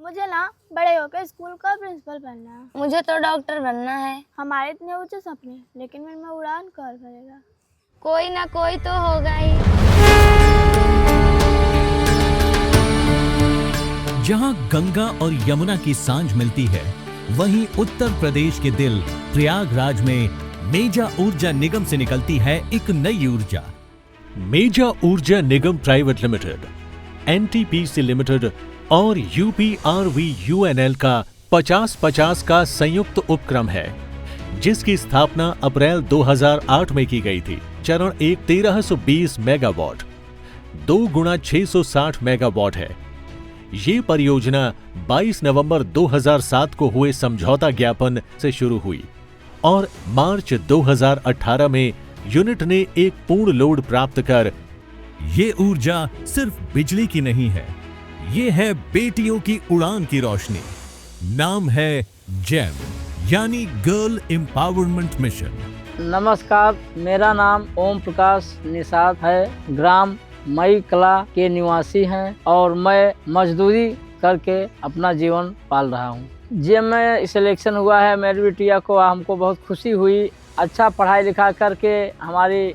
मुझे ना बड़े होकर स्कूल का प्रिंसिपल बनना है। मुझे तो डॉक्टर बनना है। हमारे इतने ऊंचे सपने, लेकिन मन में उड़ान कौन भरेगा? कोई ना कोई तो होगा ही। जहां गंगा और यमुना की सांझ मिलती है, वहीं उत्तर प्रदेश के दिल प्रयागराज में मेजा ऊर्जा निगम से निकलती है एक नई ऊर्जा। मेजा ऊर्जा निगम प्राइवेट लिमिटेड, एनटीपीसी लिमिटेड और यूपीआरवीयूएनएल का 50-50 का संयुक्त उपक्रम है, जिसकी स्थापना अप्रैल 2008 में की गई थी। चरण 1 1320 मेगावाट, 2 गुणा 660 मेगावाट है। ये परियोजना 22 नवंबर 2007 को हुए समझौता ज्ञापन से शुरू हुई और मार्च 2018 में यूनिट ने एक पूर्ण लोड प्राप्त कर, ये ऊर्जा सिर्फ बिजली की नहीं है, ये है बेटियों की उड़ान की रोशनी। नाम है जेम, यानी गर्ल एम्पावरमेंट मिशन। नमस्कार, मेरा नाम ओम प्रकाश निषाद है। ग्राम मई कला के निवासी हैं और मैं मजदूरी करके अपना जीवन पाल रहा हूँ। जेम में सिलेक्शन हुआ है मेरी बिटिया को, हमको बहुत खुशी हुई। अच्छा पढ़ाई लिखा करके हमारी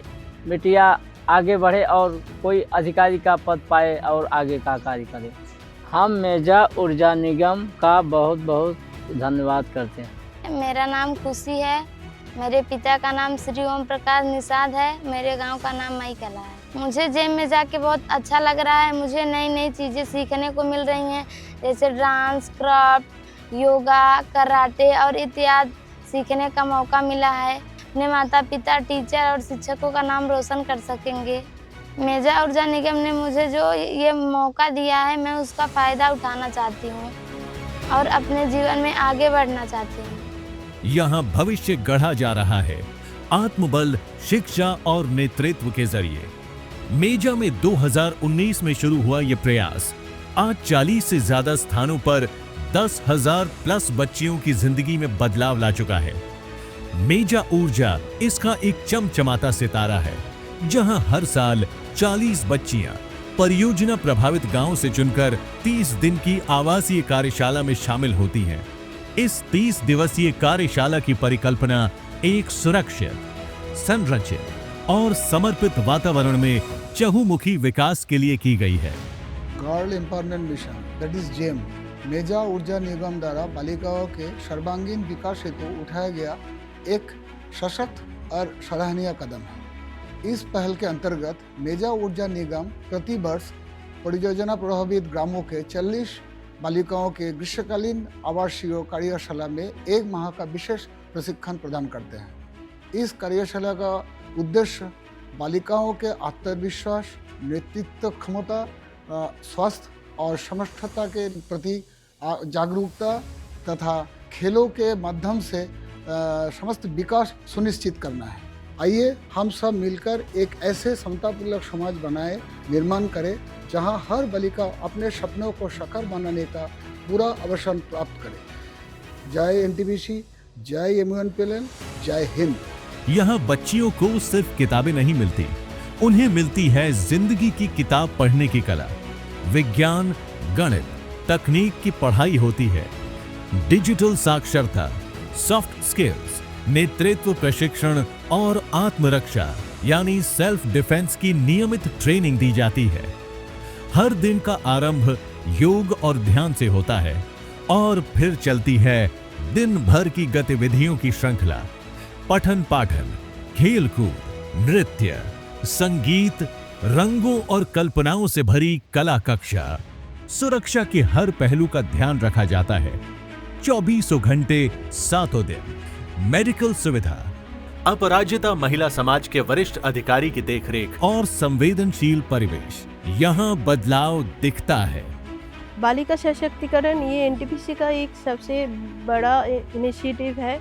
बिटिया आगे बढ़े और कोई अधिकारी का पद पाए और आगे का कार्य करे। हम मेजा ऊर्जा निगम का बहुत बहुत धन्यवाद करते हैं। मेरा नाम खुशी है। मेरे पिता का नाम श्री ओम प्रकाश निषाद है। मेरे गांव का नाम मई कला है। मुझे जेम में जाके बहुत अच्छा लग रहा है। मुझे नई नई चीज़ें सीखने को मिल रही हैं, जैसे डांस, क्राफ्ट, योगा, कराटे और इत्यादि सीखने का मौका मिला है। अपने माता पिता, टीचर और शिक्षकों का नाम रोशन कर सकेंगे। मेजा ऊर्जा निगम ने मुझे जो ये मौका दिया है, मैं उसका फ़ायदा उठाना चाहती हूँ और अपने जीवन में आगे बढ़ना चाहती हूँ। यहाँ भविष्य गढ़ा जा रहा है आत्मबल, शिक्षा और नेतृत्व के जरिए। मेजा में 2019 में शुरू हुआ ये प्रयास आज 40 से ज्यादा स्थानों पर 10,000 प्लस बच्चियों की जिंदगी में बदलाव ला चुका है। मेजा ऊर्जा इसका एक चमचमाता सितारा है, जहां हर साल 40 बच्चियां परियोजना प्रभावित गांव से चुनकर 30 दिन की आवासीय कार्यशाला में शामिल होती हैं। इस 30 दिवसीय कार्यशाला की परिकल्पना एक सुरक्षित, संरचित और समर्पित वातावरण में चहुमुखी विकास के लिए की गई है। Girl empowerment mission, that is GEM, Meja Urja Nigam द्वारा बालिकाओं के सर्वांगीण विकास हेतु उठाया गया एक सशक्त और सराहनीय कदम है। इस पहल के अंतर्गत मेजा ऊर्जा निगम प्रति वर्ष परियोजना प्रभावित ग्रामों के 40 बालिकाओं के ग्रीष्मकालीन आवासीय कार्यशाला में 1 माह का विशेष प्रशिक्षण प्रदान करते हैं। इस कार्यशाला का उद्देश्य बालिकाओं के आत्मविश्वास, नेतृत्व क्षमता, स्वास्थ्य और समर्थता के प्रति जागरूकता तथा खेलों के माध्यम से समस्त विकास सुनिश्चित करना है। आइए हम सब मिलकर एक ऐसे समतापूर्वक समाज बनाए, निर्माण करें, जहां हर बालिका अपने सपनों को साकार बनाने का पूरा अवसर प्राप्त करे। जय एनटीपीसी, जय एमयूएनपीएल, जय हिंद। यहाँ बच्चियों को सिर्फ किताबें नहीं मिलती, उन्हें मिलती है जिंदगी की किताब पढ़ने की कला। विज्ञान, गणित, तकनीक की पढ़ाई होती है। डिजिटल साक्षरता, सॉफ्ट स्किल्स, नेतृत्व प्रशिक्षण और आत्मरक्षा यानी सेल्फ डिफेंस की नियमित ट्रेनिंग दी जाती है। हर दिन का आरंभ योग और ध्यान से होता है और फिर चलती है दिन भर की गतिविधियों की श्रृंखला। पठन पाठन, खेल कूद, नृत्य, संगीत, रंगों और कल्पनाओं से भरी कला कक्षा। सुरक्षा के हर पहलू का ध्यान रखा जाता है। 24 घंटे 7 दिन। मेडिकल सुविधा, अपराजिता महिला समाज के वरिष्ठ अधिकारी की देखरेख और संवेदनशील परिवेश, यहाँ बदलाव दिखता है। बालिका सशक्तिकरण ये एनटीपीसी का एक सबसे बड़ा इनिशिएटिव है।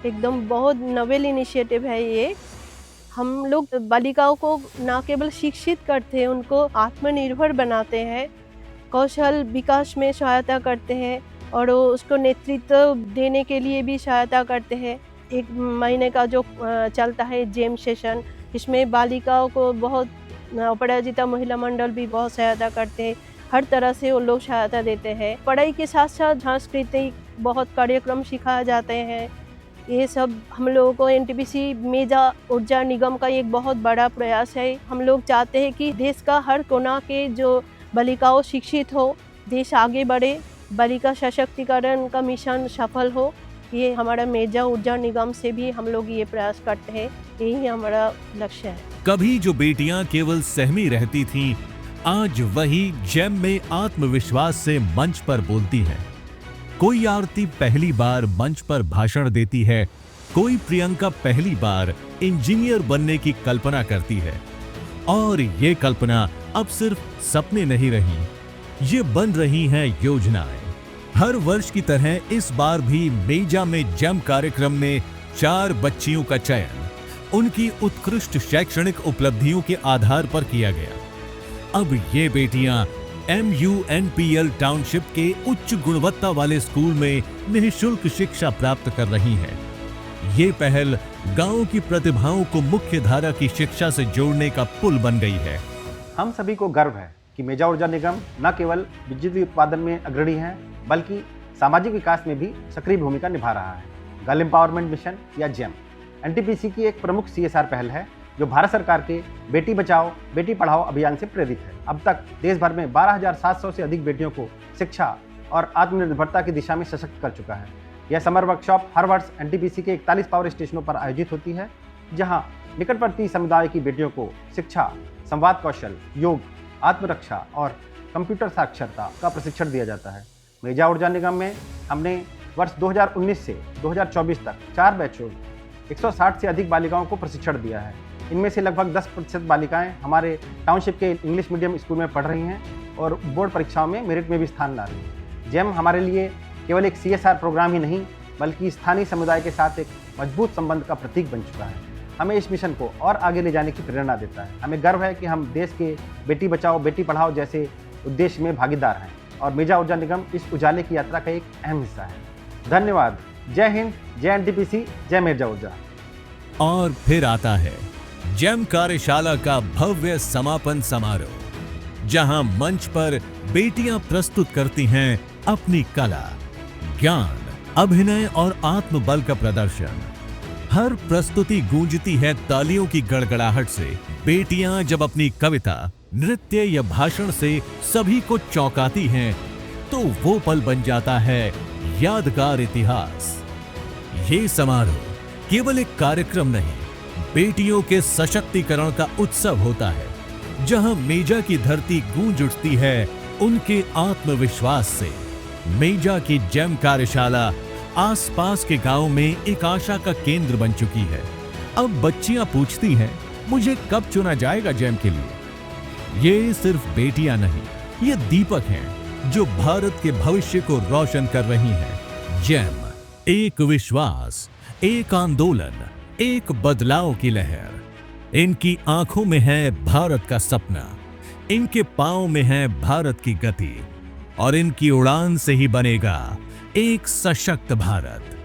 एकदम बहुत नोवेल इनिशिएटिव है ये। हम लोग बालिकाओं को न केवल शिक्षित करते हैं, उनको आत्मनिर्भर बनाते हैं, कौशल विकास में सहायता करते हैं और उसको नेतृत्व देने के लिए भी सहायता करते हैं। 1 महीने का जो चलता है जेम सेशन, इसमें बालिकाओं को बहुत अपराजिता महिला मंडल भी बहुत सहायता करते हैं। हर तरह से वो लोग सहायता देते हैं। पढ़ाई के साथ साथ सांस्कृतिक बहुत कार्यक्रम सिखाए जाते हैं। ये सब हम लोगों को एनटीपीसी मेजा ऊर्जा निगम का एक बहुत बड़ा प्रयास है। हम लोग चाहते हैं कि देश का हर कोना के जो बालिकाओं शिक्षित हो, देश आगे बढ़े, बालिका सशक्तिकरण का मिशन सफल हो। ये हमारा मेजा ऊर्जा निगम से भी हम लोग ये प्रयास करते हैं, यही हमारा लक्ष्य है। कभी जो बेटियां केवल सहमी रहती थीं, आज वही जेम में आत्मविश्वास से मंच पर बोलती हैं। कोई आरती पहली बार मंच पर भाषण देती है, कोई प्रियंका पहली बार इंजीनियर बनने की कल्पना करती है। और ये कल्पना अब सिर्फ सपने नहीं रही, ये बन रही हैं योजनाएं। हर वर्ष की तरह इस बार भी मेजा में जेम कार्यक्रम में 4 बच्चियों का चयन उनकी उत्कृष्ट शैक्षणिक उपलब्धियों के आधार पर किया गया। अब ये बेटियां MUNPL टाउनशिप के उच्च गुणवत्ता वाले स्कूल में निःशुल्क शिक्षा प्राप्त कर रही हैं। ये पहल गांव की प्रतिभाओं को मुख्य धारा की शिक्षा से जोड़ने का पुल बन गई है। हम सभी को गर्व है कि मेजा ऊर्जा निगम न केवल बिजली उत्पादन में अग्रणी है, बल्कि सामाजिक विकास में भी सक्रिय भूमिका निभा रहा है। गर्ल एम्पावरमेंट मिशन या जेम एनटीपीसी की एक प्रमुख CSR पहल है, जो भारत सरकार के बेटी बचाओ बेटी पढ़ाओ अभियान से प्रेरित है। अब तक देश भर में 12,700 से अधिक बेटियों को शिक्षा और आत्मनिर्भरता की दिशा में सशक्त कर चुका है। यह समर वर्कशॉप हर वर्ष एनटीपीसी के 41 पावर स्टेशनों पर आयोजित होती है, जहां निकटवर्ती समुदाय की बेटियों को शिक्षा, संवाद कौशल, योग, आत्मरक्षा और कंप्यूटर साक्षरता का प्रशिक्षण दिया जाता है। मेजा ऊर्जा निगम में हमने वर्ष 2019 से 2024 तक 4 बैचों 160 से अधिक बालिकाओं को प्रशिक्षण दिया है। इनमें से लगभग 10% बालिकाएं हमारे टाउनशिप के इंग्लिश मीडियम स्कूल में पढ़ रही हैं और बोर्ड परीक्षाओं में मेरिट में भी स्थान ला रही हैं। जेम हमारे लिए केवल एक CSR प्रोग्राम ही नहीं, बल्कि स्थानीय समुदाय के साथ एक मजबूत संबंध का प्रतीक बन चुका है। हमें इस मिशन को और आगे ले जाने की प्रेरणा देता है। हमें गर्व है कि हम देश के बेटी बचाओ बेटी पढ़ाओ जैसे उद्देश्य में भागीदार हैं और मेजा ऊर्जा निगम इस उजाले की यात्रा का एक अहम हिस्सा है। धन्यवाद। जय हिंद, जय एनटीपीसी, जय मेजा ऊर्जा। और फिर आता है जेम कार्यशाला का भव्य समापन समारोह, जहां मंच पर बेटियां प्रस्तुत करती हैं अपनी कला, ज्ञान, अभिनय और आत्मबल का प्रदर्शन। हर प्रस्तुति गूंजती है तालियों की गड़गड़ाहट से। बेटियां जब अपनी कविता, नृत्य या भाषण से सभी को चौंकाती हैं, तो वो पल बन जाता है यादगार इतिहास। ये समारोह केवल एक कार्यक्रम नहीं, बेटियों के सशक्तिकरण का उत्सव होता है, जहां मेजा की धरती गूंज उठती है उनके आत्मविश्वास से। मेजा की जेम कार्यशाला आसपास के गांव में एक आशा का केंद्र बन चुकी है। अब बच्चियां पूछती हैं, मुझे कब चुना जाएगा जेम के लिए? ये सिर्फ बेटियां नहीं, ये दीपक हैं जो भारत के भविष्य को रोशन कर रही हैं। जेम एक विश्वास, एक आंदोलन, एक बदलाव की लहर। इनकी आंखों में है भारत का सपना, इनके पांव में है भारत की गति, और इनकी उड़ान से ही बनेगा एक सशक्त भारत।